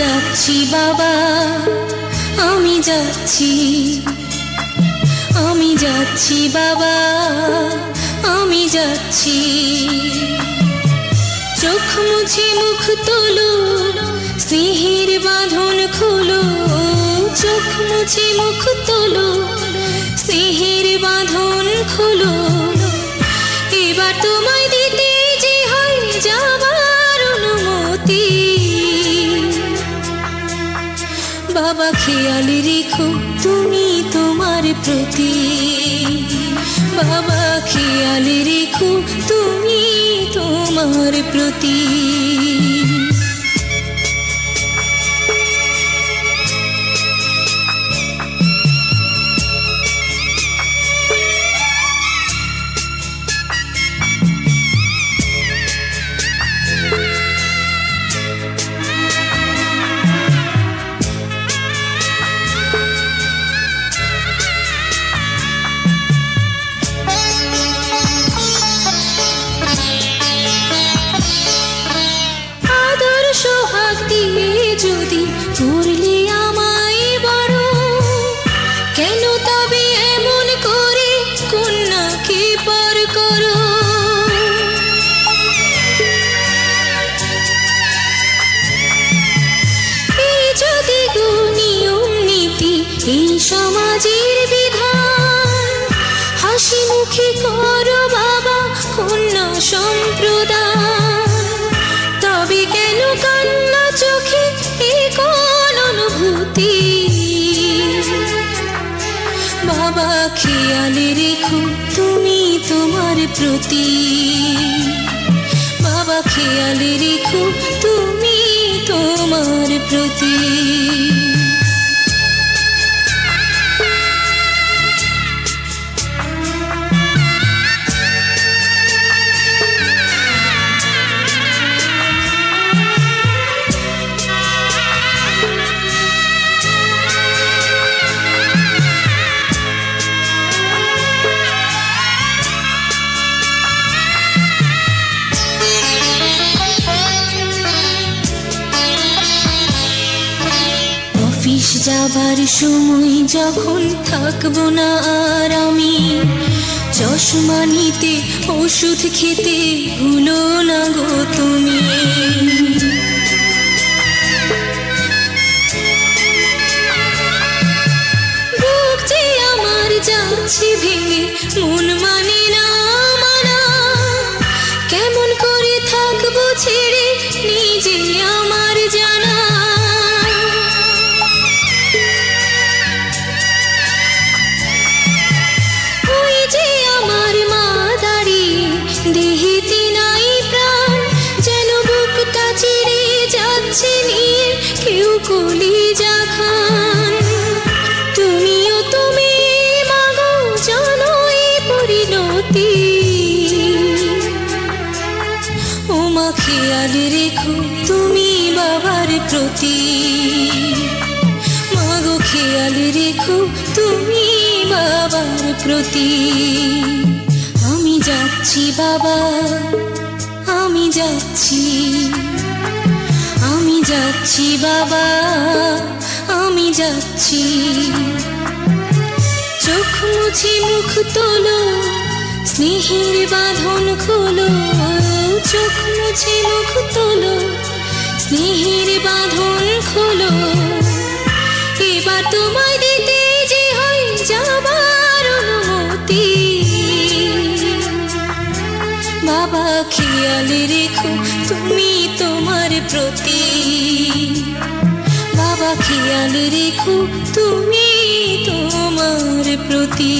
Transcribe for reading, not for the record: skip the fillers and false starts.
যাচ্ছি বাবা, আমি যাচ্ছি, আমি যাচ্ছি বাবা, আমি যাচ্ছি। চোখ মুছে মুখ তোলো, স্নেহের বাঁধন খোলো। চোখ মুছে মুখ তোলো, স্নেহের বাঁধন খোলো। এবার তোমায় দিতে যে হয় যাবার অনুমতি। বাবা খেয়াল রেখো তুমি তোমার প্রতি, বাবা খেয়াল রেখো তুমি তোমার প্রতি। যদি করলে আমায় বড়, কেন তবে এমন করে কন্যাকে পর করো? এই যদি নিয়ম নীতি, এই সমাজের বিধান, হাসি মুখে করো বাবা কন্যা সম্প্রদান। তবে কেন কান্না চোখে কোন অনুভূতি? বাবা খেয়াল রেখো তুমি তোমার প্রতি, বাবা খেয়াল রেখো তুমি তোমার প্রতি। অফিস যাবার সময় যখন থাকবো না আর আমি, চশমা নিতে ওষুধ খেতে ভুলো না গো তুমি। বুক যে আমার যাচ্ছে ভেঙে, মন মানে না মানা। কেমন করে থাকবো ছেড়ে নিজে আমার জানা। দেহেতে নাই প্রাণ, যেন বুকটা চিরে যাচ্ছে নিয়ে কেউ কলিজা খান। তুমিও তুমি মাগো জানো এই পরিণতি। ও মা খেয়াল রেখো তুমি বাবার প্রতি, মাগো খেয়াল রেখো তুমি বাবার প্রতি। আমি যাচ্ছি বাবা, আমি যাচ্ছি, আমি যাচ্ছি বাবা, আমি যাচ্ছি। চোখ মুছে মুখ তোলো, স্নেহের বাঁধন খোলো। চোখ মুছে মুখ তোলো, স্নেহের বাঁধন খোলো। এবার তোমায় দিতে যে হয় যাবার অনুমতি। বাবা খেয়াল রেখো তুমি তোমার প্রতি, বাবা খেয়াল রেখো তুমি তোমার প্রতি।